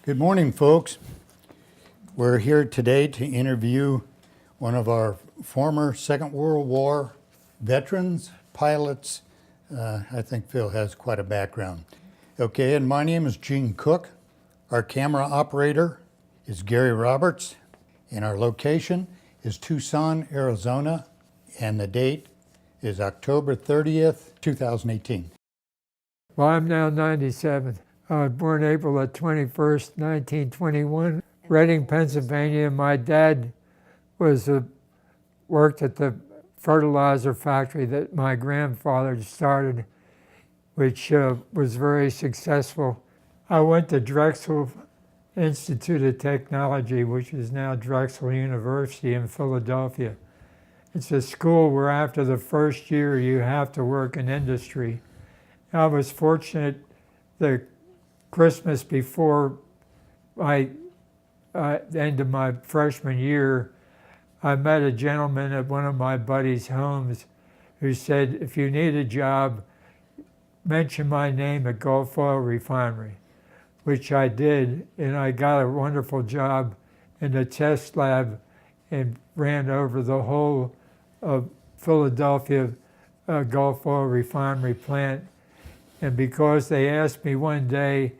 Good morning, folks. We're here today to interview one of our former Second World War veterans, pilots. I think Phil has quite a background. Okay, and my name is Gene Cook. Our camera operator is Gary Roberts, and our location is Tucson, Arizona, and the date is October 30th, 2018. Well, I'm now 97. I was born April the 21st, 1921, Reading, Pennsylvania. My dad worked at the fertilizer factory that my grandfather started, which was very successful. I went to Drexel Institute of Technology, which is now Drexel University in Philadelphia. It's a school where after the first year you have to work in industry. I was fortunate the Christmas before the end of my freshman year, I met a gentleman at one of my buddies' homes who said, if you need a job, mention my name at Gulf Oil Refinery, which I did, and I got a wonderful job in the test lab and ran over the whole of Philadelphia Gulf Oil Refinery plant. And because they asked me one day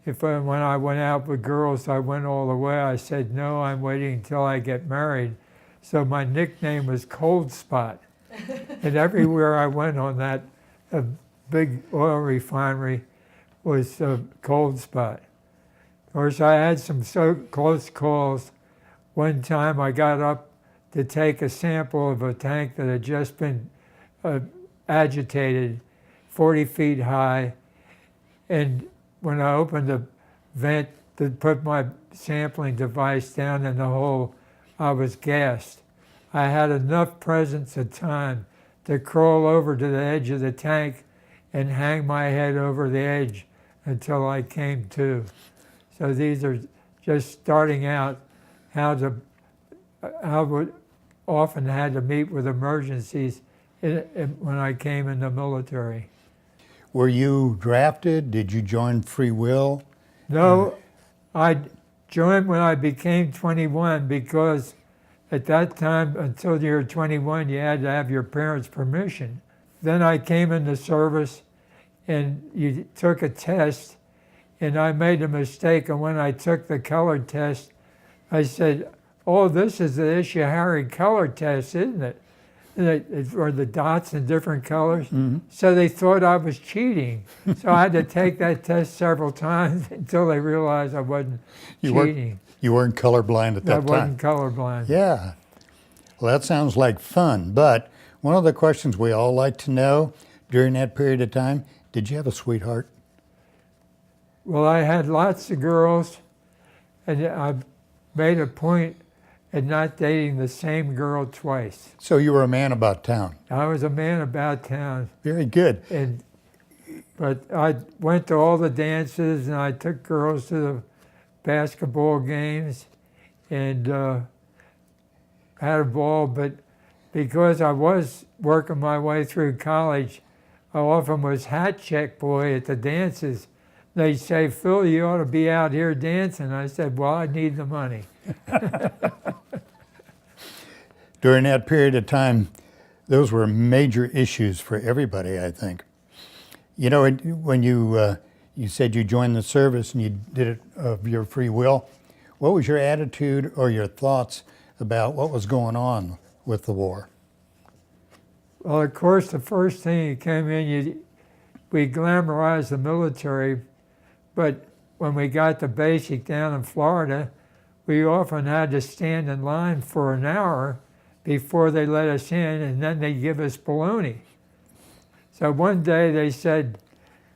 when I went out with girls, I went all the way, I said, no, I'm waiting until I get married. So my nickname was Cold Spot. And everywhere I went on that big oil refinery was Cold Spot. Of course, I had some so close calls. One time I got up to take a sample of a tank that had just been agitated, 40 feet high, and when I opened the vent to put my sampling device down in the hole, I was gassed. I had enough presence of time to crawl over to the edge of the tank and hang my head over the edge until I came to. So these are just starting out how we often had to meet with emergencies when I came in the military. Were you drafted? Did you join Free Will? No, I joined when I became 21 because at that time, until you were 21, you had to have your parents' permission. Then I came into service and you took a test, and I made a mistake, and when I took the color test, I said, oh, this is the Ishihara color test, isn't it? Or the dots in different colors. Mm-hmm. So they thought I was cheating. So I had to take that test several times until they realized I wasn't cheating. You weren't colorblind at that time? I wasn't colorblind. Yeah. Well, that sounds like fun. But one of the questions we all like to know during that period of time, did you have a sweetheart? Well, I had lots of girls, and I made a point at not dating the same girl twice. So you were a man about town. I was a man about town. Very good. But I went to all the dances, and I took girls to the basketball games, and had a ball. But because I was working my way through college, I often was hat check boy at the dances. They'd say, Phil, you ought to be out here dancing. I said, well, I need the money. During that period of time, those were major issues for everybody, I think. You know, when you said you joined the service and you did it of your free will, what was your attitude or your thoughts about what was going on with the war? Well, of course, the first thing you came in, we glamorized the military, but when we got to basic down in Florida, we often had to stand in line for an hour before they let us in, and then they give us bologna. So one day they said,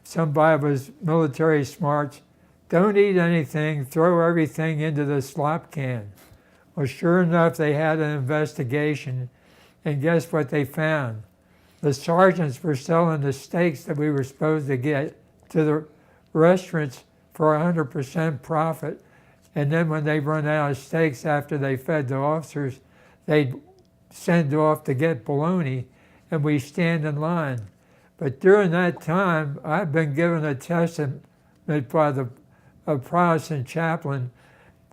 somebody was military smarts, don't eat anything, throw everything into the slop can. Well, sure enough, they had an investigation, and guess what they found? The sergeants were selling the steaks that we were supposed to get to the restaurants for 100% profit. And then when they run out of steaks after they fed the officers, they'd send off to get bologna, and we stand in line. But during that time, I've been given a testament by the a Protestant chaplain,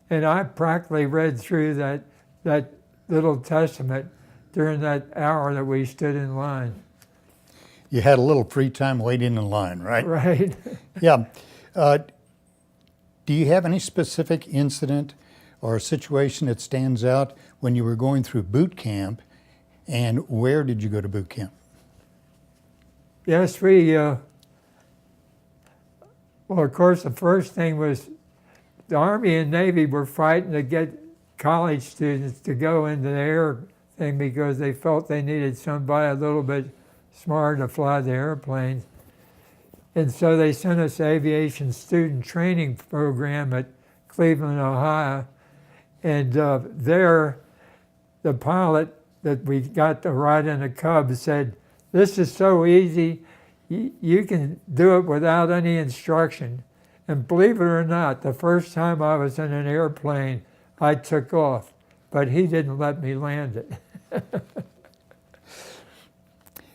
and I practically read through that little testament during that hour that we stood in line. You had a little free time waiting in line, right? Right. Yeah. Do you have any specific incident or situation that stands out when you were going through boot camp, and where did you go to boot camp? Yes, well, of course, the first thing was the Army and Navy were fighting to get college students to go into the air thing because they felt they needed somebody a little bit smarter to fly the airplanes. And so they sent us aviation student training program at Cleveland, Ohio. And there, the pilot that we got to ride in a Cub said, "This is so easy, you can do it without any instruction." And believe it or not, the first time I was in an airplane, I took off, but he didn't let me land it.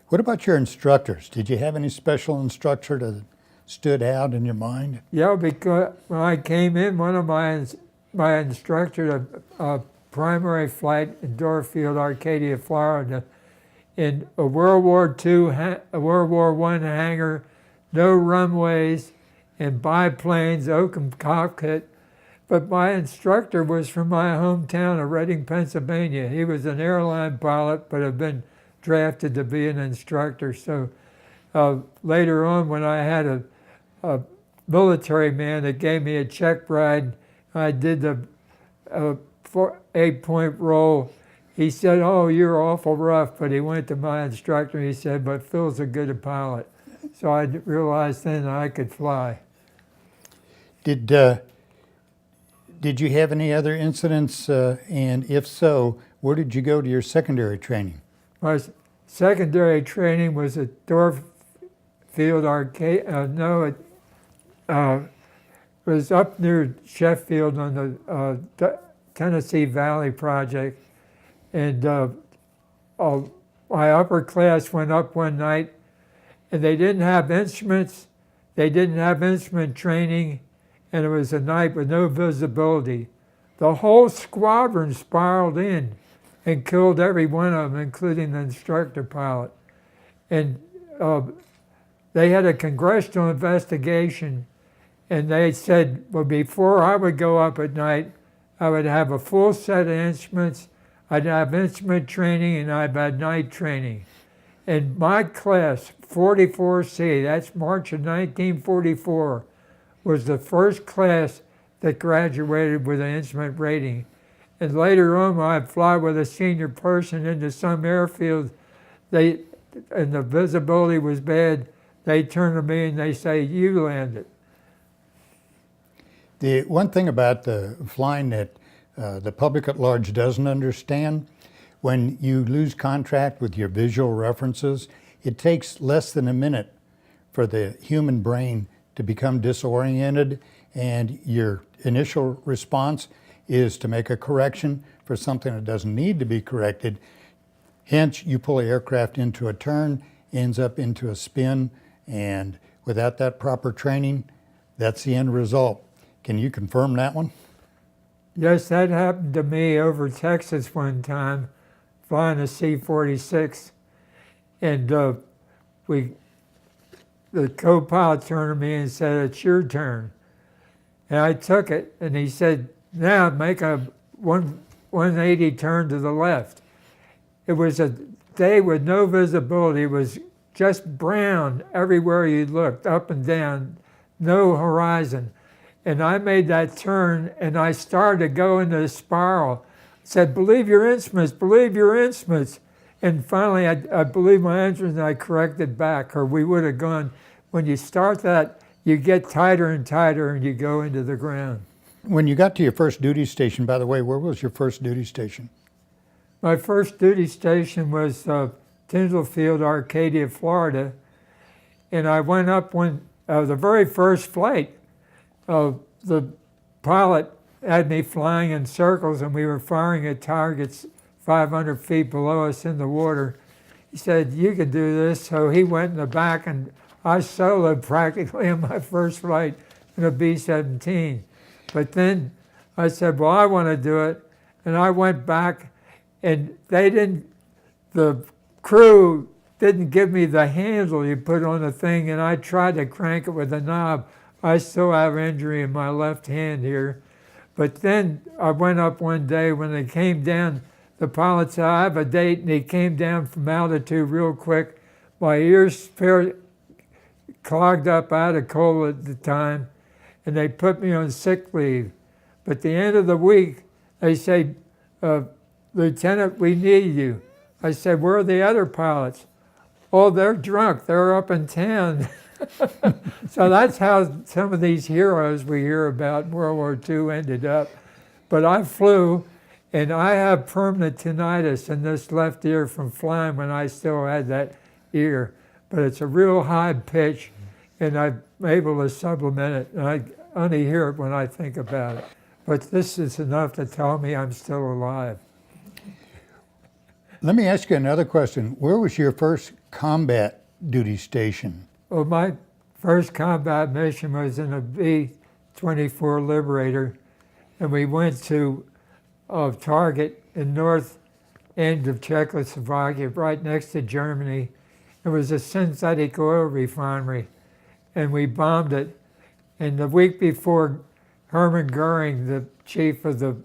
What about your instructors? Did you have any special instructor that stood out in your mind? Yeah, because when I came in, one of my instructor, a primary flight in Dorfield, Arcadia, Florida, in a World War II, a World War I hangar, no runways, and biplanes, open cockpit. But my instructor was from my hometown of Reading, Pennsylvania. He was an airline pilot, but had been drafted to be an instructor. So later on, when I had a military man that gave me a check ride, I did the 8-point roll. He said, "Oh, you're awful rough," but he went to my instructor and he said, "But Phil's a good pilot." So I realized then I could fly. Did you have any other incidents, and if so, where did you go to your secondary training? My secondary training was at Dorfield Arcade. It was up near Sheffield on the Tennessee Valley Project. And my upper class went up one night, and they didn't have instruments. They didn't have instrument training, and it was a night with no visibility. The whole squadron spiraled in and killed every one of them, including the instructor pilot. And they had a congressional investigation, and they said, well, before I would go up at night, I would have a full set of instruments, I'd have instrument training, and I'd have night training. And my class, 44C, that's March of 1944, was the first class that graduated with an instrument rating. And later on, when I'd fly with a senior person into some airfield, and the visibility was bad, they turn to me and they say, "You landed." The one thing about the flying that the public at large doesn't understand, when you lose contact with your visual references, it takes less than a minute for the human brain to become disoriented, and your initial response is to make a correction for something that doesn't need to be corrected. Hence, you pull the aircraft into a turn, ends up into a spin, and without that proper training, that's the end result. Can you confirm that one? Yes, that happened to me over Texas one time, flying a C-46, and the co-pilot turned to me and said, "It's your turn." And I took it, and he said, "Now make a 180 turn to the left." It was a day with no visibility. It was just brown everywhere you looked, up and down, no horizon. And I made that turn, and I started to go into the spiral. I said, "Believe your instruments, believe your instruments." And finally, I believed my instruments, and I corrected back, or we would have gone. When you start that, you get tighter and tighter, and you go into the ground. When you got to your first duty station, by the way, where was your first duty station? My first duty station was Tyndall Field, Arcadia, Florida. And I went up the very first flight. The pilot had me flying in circles, and we were firing at targets 500 feet below us in the water. He said, "You can do this." So he went in the back, and I soloed practically on my first flight in a B-17. But then I said, well, I want to do it. And I went back, and the crew didn't give me the handle you put on the thing, and I tried to crank it with a knob. I still have injury in my left hand here. But then I went up one day when they came down, the pilot said, I have a date, and he came down from altitude real quick. My ears clogged up. I had a cold at the time, and they put me on sick leave. But at the end of the week, they say, Lieutenant, we need you. I said, where are the other pilots? Oh, they're drunk. They're up in town. So that's how some of these heroes we hear about in World War II ended up. But I flew, and I have permanent tinnitus in this left ear from flying when I still had that ear. But it's a real high pitch, and I'm able to supplement it. And I only hear it when I think about it. But this is enough to tell me I'm still alive. Let me ask you another question. Where was your first combat duty station? Well, my first combat mission was in a B-24 Liberator, and we went to a target in north end of Czechoslovakia, right next to Germany. It was a synthetic oil refinery, and we bombed it. And the week before, Hermann Goering, the chief of the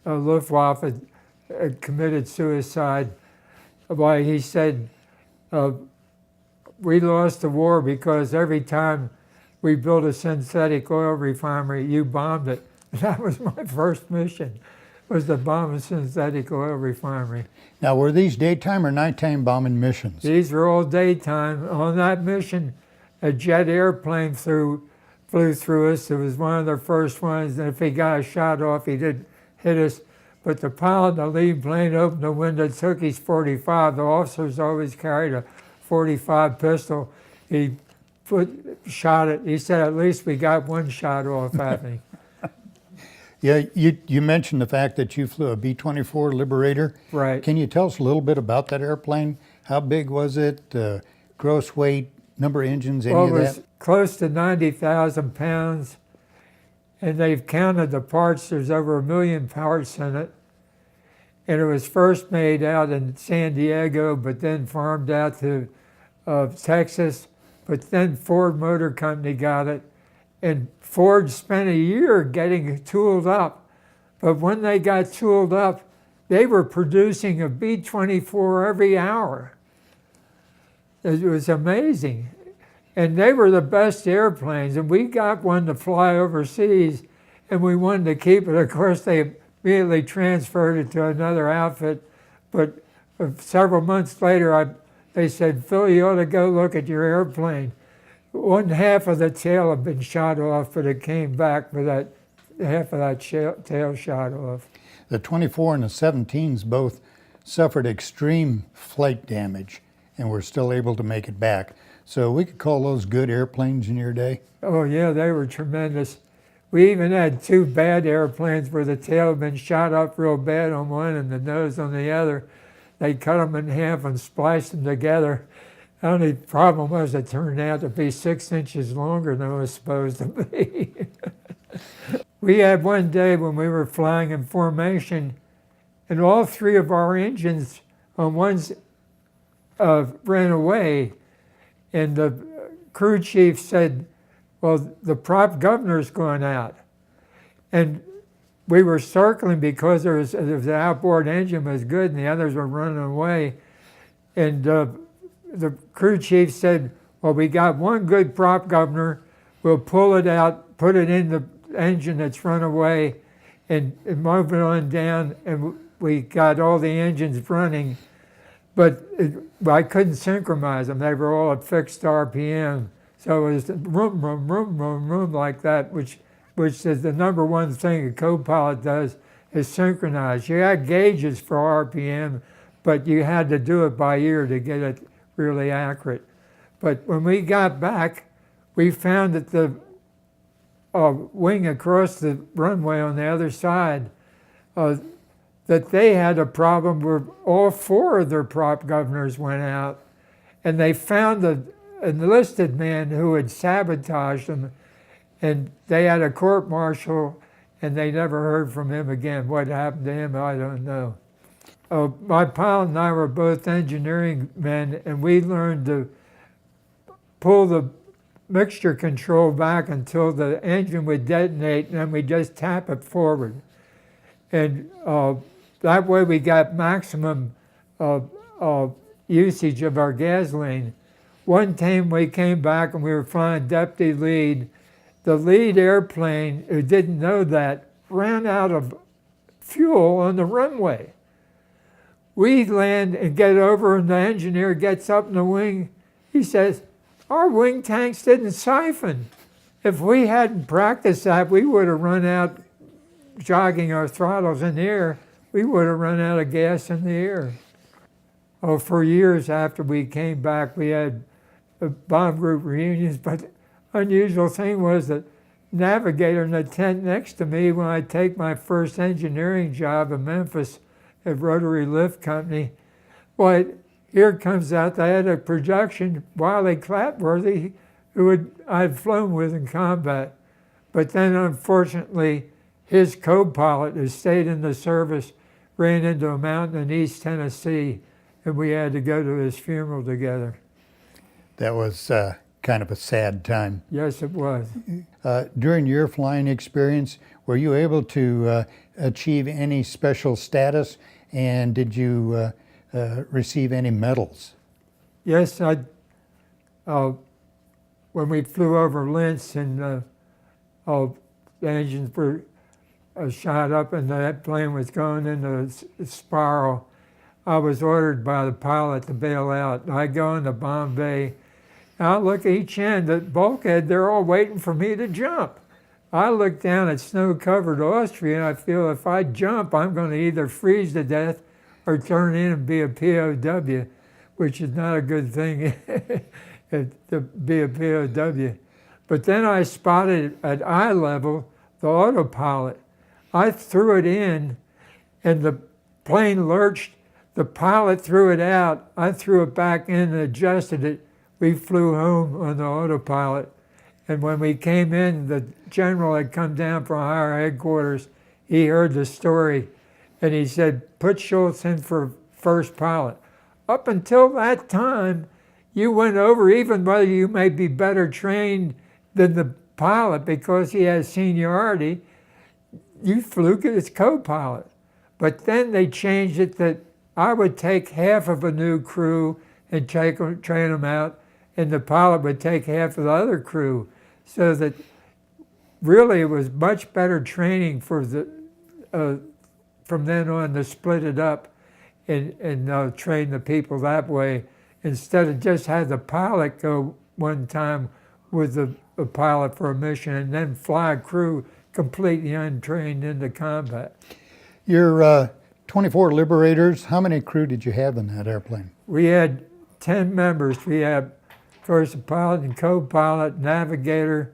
Luftwaffe, committed suicide. Why, he said, we lost the war because every time we built a synthetic oil refinery, you bombed it. That was my first mission, was to bomb a synthetic oil refinery. Now, were these daytime or nighttime bombing missions? These were all daytime. On that mission, a jet airplane flew through us. It was one of the first ones, and if he got a shot off, he did hit us. But the pilot in the lead plane opened the window, took his .45. The officers always carried a .45 pistol. He shot it. He said, at least we got one shot off at me. Yeah, you mentioned the fact that you flew a B-24 Liberator. Right. Can you tell us a little bit about that airplane? How big was it? Gross weight, number of engines, any of that? Well, it was close to 90,000 pounds, and they've counted the parts. There's over 1 million parts in it. And it was first made out in San Diego, but then farmed out to Texas. But then Ford Motor Company got it, and Ford spent a year getting tooled up. But when they got tooled up, they were producing a B-24 every hour. It was amazing. And they were the best airplanes, and we got one to fly overseas, and we wanted to keep it. Of course, they immediately transferred it to another outfit, but several months later, they said, Phil, you ought to go look at your airplane. One half of the tail had been shot off, but it came back with that half of that tail shot off. The 24 and the 17s both suffered extreme flight damage and were still able to make it back. So we could call those good airplanes in your day? Oh yeah, they were tremendous. We even had 2 bad airplanes where the tail had been shot up real bad on one and the nose on the other. They cut them in half and spliced them together. The only problem was it turned out to be 6 inches longer than it was supposed to be. We had one day when we were flying in formation, and all 3 of our engines on one's ran away. And the crew chief said, well, the prop governor's going out. And we were circling because the outboard engine was good and the others were running away. And the crew chief said, well, we got one good prop governor. We'll pull it out, put it in the engine that's run away, and move it on down. And we got all the engines running. But I couldn't synchronize them. They were all at fixed RPM. So it was vroom, vroom, vroom, vroom, vroom like that, which is the number one thing a co-pilot does, is synchronize. You had gauges for RPM, but you had to do it by ear to get it really accurate. But when we got back, we found that the wing across the runway on the other side, that they had a problem where all 4 of their prop governors went out, and they found an enlisted man who had sabotaged them, And they had a court martial, and they never heard from him again. What happened to him, I don't know. My pilot and I were both engineering men, and we learned to pull the mixture control back until the engine would detonate, and then we just tap it forward. And that way we got maximum usage of our gasoline. One time we came back and we were flying deputy lead. The lead airplane, who didn't know that, ran out of fuel on the runway. We land and get over, and the engineer gets up in the wing. He says, our wing tanks didn't siphon. If we hadn't practiced that, we would have run out jogging our throttles in the air. We would have run out of gas in the air. Oh, for years after we came back, we had bomb group reunions, but the unusual thing was that navigator in the tent next to me when I take my first engineering job in Memphis at Rotary Lift Company, well, here comes out, they had a projection, Wiley Clapworthy, who I'd flown with in combat. But then unfortunately, his co-pilot who stayed in the service ran into a mountain in East Tennessee, and we had to go to his funeral together. That was kind of a sad time. Yes, it was. During your flying experience, were you able to achieve any special status, and did you receive any medals? Yes, when we flew over Linz and the engines were shot up and that plane was going into a spiral, I was ordered by the pilot to bail out. I go into Bombay. I look at each end, the bulkhead, they're all waiting for me to jump. I look down at snow-covered Austria, and I feel if I jump, I'm going to either freeze to death or turn in and be a POW, which is not a good thing to be a POW. But then I spotted at eye level the autopilot. I threw it in, and the plane lurched. The pilot threw it out. I threw it back in and adjusted it. We flew home on the autopilot. And when we came in, the general had come down from higher headquarters. He heard the story, and he said, put Schultz in for first pilot. Up until that time, you went over, even whether you may be better trained than the pilot because he has seniority, you flew as co-pilot. But then they changed it that I would take half of a new crew and train them out, and the pilot would take half of the other crew. So that really it was much better training for from then on to split it up and train the people that way, instead of just have the pilot go one time with the pilot for a mission and then fly a crew completely untrained into combat. Your 24 Liberators, how many crew did you have in that airplane? We had 10 members. We had, of course, a pilot and co-pilot, navigator,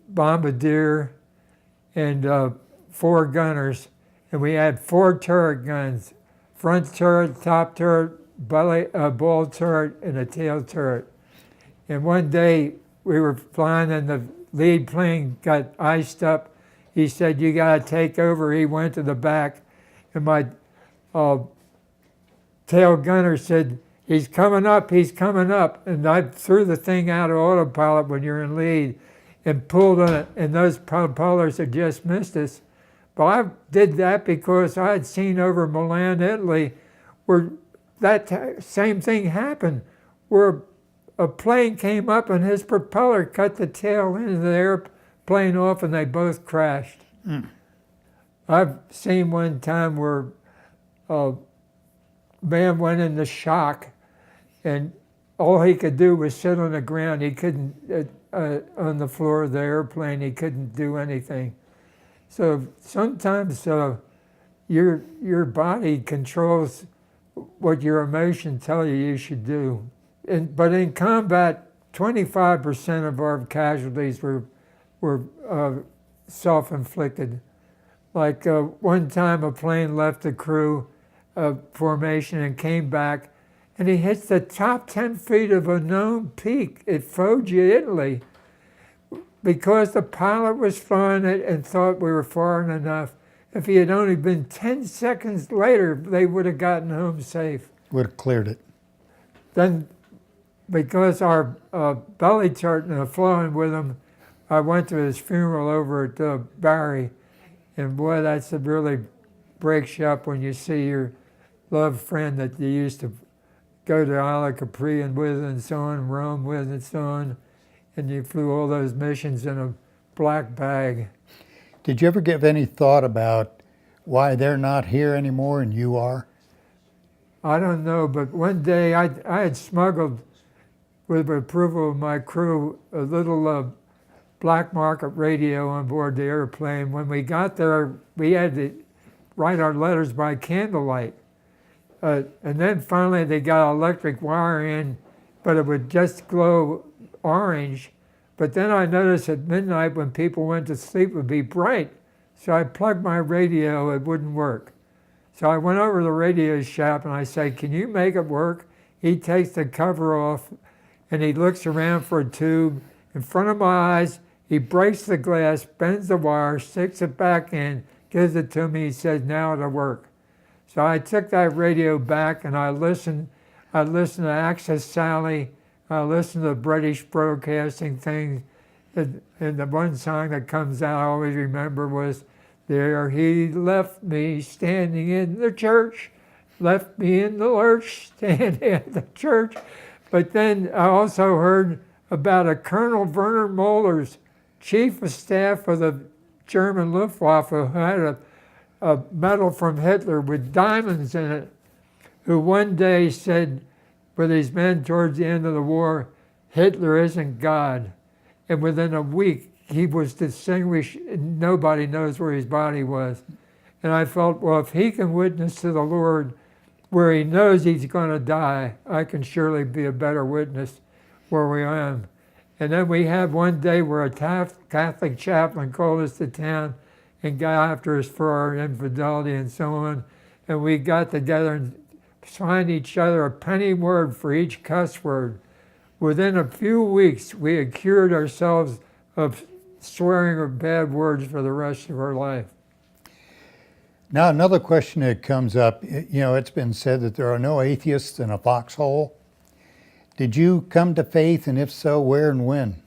bombardier, and 4 gunners. And we had 4 turret guns, front turret, top turret, ball turret, and a tail turret. And one day we were flying and the lead plane got iced up. He said, you gotta take over. He went to the back, and my tail gunner said, he's coming up, he's coming up. And I threw the thing out of autopilot when you're in lead and pulled on it, and those propellers had just missed us. But I did that because I had seen over Milan, Italy, where that same thing happened, where a plane came up and his propeller cut the tail end of the airplane off and they both crashed. Mm. I've seen one time where a man went into shock and all he could do was sit on the ground. He couldn't, on the floor of the airplane, he couldn't do anything. So sometimes your body controls what your emotions tell you should do. But in combat, 25% of our casualties were self-inflicted. Like one time a plane left the crew formation and came back, and he hits the top 10 feet of a known peak at Foggia, Italy. because the pilot was flying it and thought we were far enough, if he had only been 10 seconds later, they would have gotten home safe. Would have cleared it. Then, because our belly started flowing with him, I went to his funeral over at Barry, and boy, that's it really breaks you up when you see your loved friend that you used to go to Isle of Capri and with and so on, Rome with and so on, and you flew all those missions in a black bag. Did you ever give any thought about why they're not here anymore and you are? I don't know, but one day I had smuggled, with the approval of my crew, a little black market radio on board the airplane. When we got there, we had to write our letters by candlelight. And then finally they got electric wire in, but it would just glow orange. But then I noticed at midnight when people went to sleep, it would be bright. So I plugged my radio, it wouldn't work. So I went over to the radio shop and I said, can you make it work? He takes the cover off and he looks around for a tube. In front of my eyes, he breaks the glass, bends the wire, sticks it back in, gives it to me. He says, now it'll work. So I took that radio back and I listened. I listened to Access Sally. I listened to the British broadcasting things. And the one song that comes out I always remember was, there he left me standing in the church, left me in the lurch, standing in the church. But then I also heard about a Colonel Werner Mollers, chief of staff of the German Luftwaffe, who had a medal from Hitler with diamonds in it, who one day said with his men towards the end of the war, Hitler isn't God. And within a week, he was distinguished, and nobody knows where his body was. And I felt, well, if he can witness to the Lord where he knows he's going to die, I can surely be a better witness where we am. And then we had one day where a Catholic chaplain called us to town and got after us for our infidelity and so on. And we got together and signed each other a penny word for each cuss word. Within a few weeks, we had cured ourselves of swearing or bad words for the rest of our life. Now, another question that comes up, it's been said that there are no atheists in a foxhole. Did you come to faith, and if so, where and when?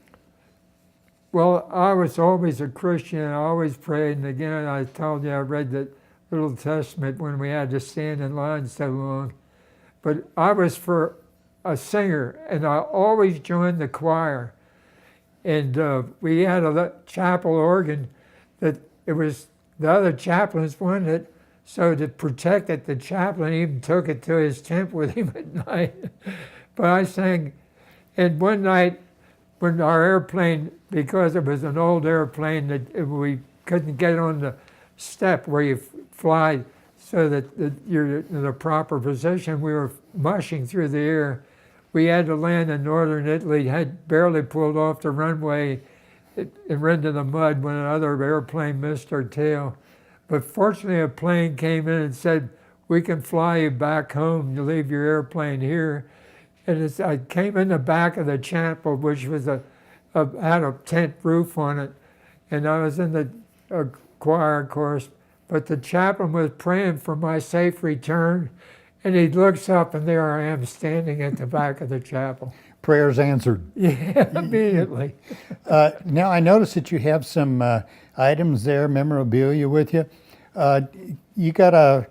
Well, I was always a Christian. I always prayed, and again, I told you I read the Little Testament when we had to stand in line so long. But I was for a singer, and I always joined the choir. And we had a chapel organ that it was the other chaplains wanted it, so to protect it, the chaplain even took it to his tent with him at night. But I sang, and one night when our airplane, because it was an old airplane that we couldn't get on the step where you fly so that you're in the proper position, we were mushing through the air. We had to land in northern Italy, had barely pulled off the runway and ran into the mud when another airplane missed our tail. But fortunately, a plane came in and said, we can fly you back home. You leave your airplane here. And I came in the back of the chapel, which was had a tent roof on it. And I was in the choir, of course. But the chaplain was praying for my safe return. And he looks up, and there I am standing at the back of the chapel. Prayers answered. Yeah, immediately. Now, I noticed that you have some items there, memorabilia with you. You got a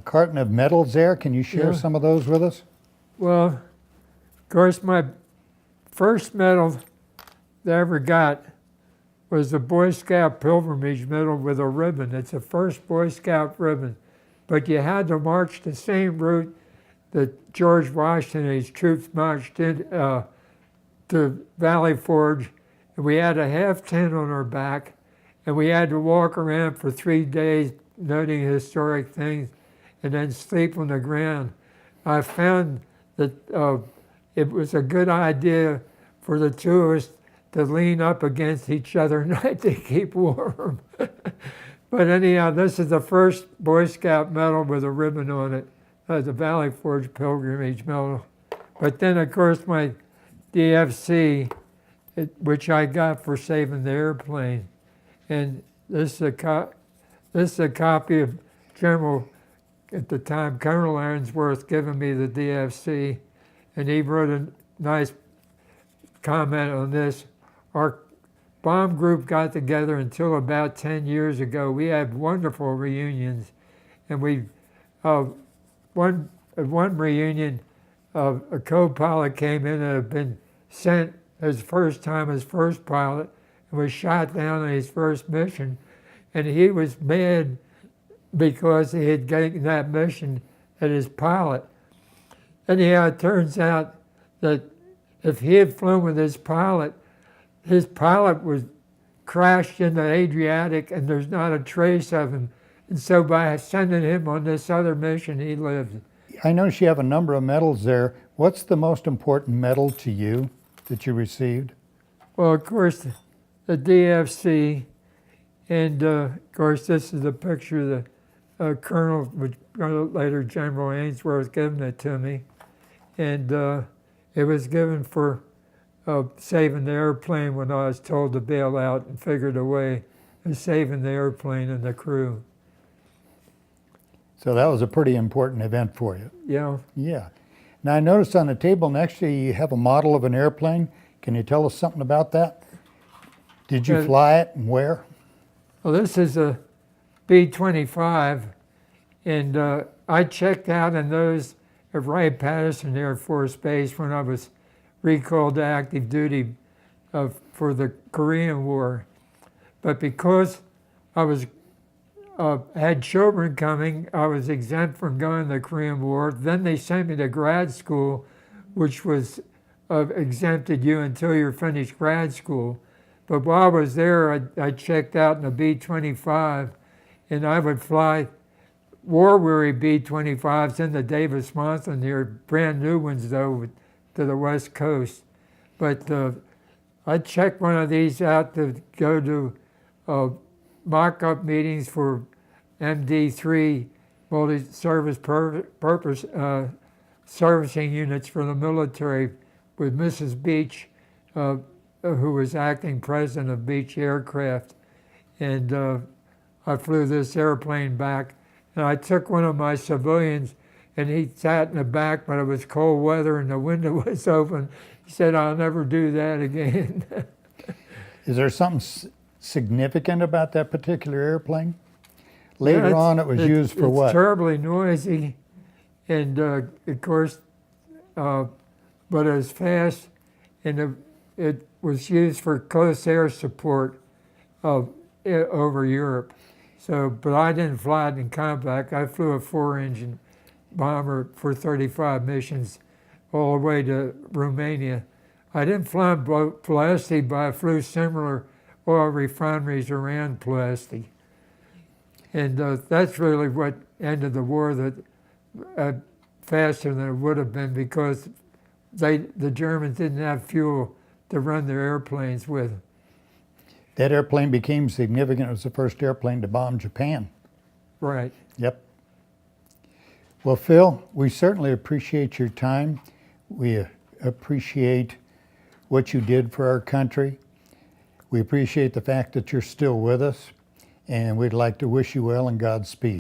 carton of medals there. Can you share some of those with us? Well, of course, my first medal that I ever got was the Boy Scout Pilgrimage Medal with a ribbon. It's the first Boy Scout ribbon. But you had to march the same route that George Washington and his troops marched in to Valley Forge. And we had a half tent on our back, and we had to walk around for 3 days noting historic things and then sleep on the ground. I found that it was a good idea for the two of us to lean up against each other at night to keep warm. But anyhow, this is the first Boy Scout medal with a ribbon on it, the Valley Forge Pilgrimage Medal. But then, of course, my DFC which I got for saving the airplane. And this is a copy of General, at the time, Colonel Arnsworth giving me the DFC, and he wrote a nice comment on this. Our bomb group got together until about 10 years ago. We had wonderful reunions, and one reunion, a co-pilot came in and had been sent his first time as first pilot and was shot down on his first mission, and he was mad because he had gotten that mission as his pilot. Anyhow, it turns out that if he had flown with his pilot was crashed in the Adriatic and there's not a trace of him. And so by sending him on this other mission, he lived. I notice you have a number of medals there. What's the most important medal to you that you received? Well, of course, the DFC, and of course, this is a picture of the Colonel, which later General Ainsworth given it to me. And it was given for saving the airplane when I was told to bail out, and figured a way of saving the airplane and the crew. So that was a pretty important event for you. Yeah. Yeah. Now I noticed on the table next to you have a model of an airplane. Can you tell us something about that? Did you fly it and where? Well, this is a B-25, and I checked out in those at Wright-Patterson Air Force Base when I was recalled to active duty for the Korean War. But because I was had children coming, I was exempt from going to the Korean War. Then they sent me to grad school, which was exempted you until you're finished grad school. But while I was there, I checked out in a B-25, and I would fly war-weary B-25s into Davis Monthan here, brand new ones though, to the West Coast. But I checked one of these out to go to mock-up meetings for MD3, multi-service purpose servicing units for the military with Mrs. Beach, who was acting president of Beach Aircraft. And I flew this airplane back, and I took one of my civilians, and he sat in the back, but it was cold weather and the window was open. He said, "I'll never do that again." Is there something significant about that particular airplane? Later on, it was used for what? It's terribly noisy, and of course, but it was fast, and it was used for close air support over Europe. So, but I didn't fly it in combat. I flew a 4-engine bomber for 35 missions all the way to Romania. I didn't fly in Pulaski, but I flew similar oil refineries around Pulaski. And that's really what ended the war faster than it would have been, because the Germans didn't have fuel to run their airplanes with. That airplane became significant. It was the first airplane to bomb Japan. Right. Yep. Well, Phil, we certainly appreciate your time. We appreciate what you did for our country. We appreciate the fact that you're still with us, and we'd like to wish you well and Godspeed.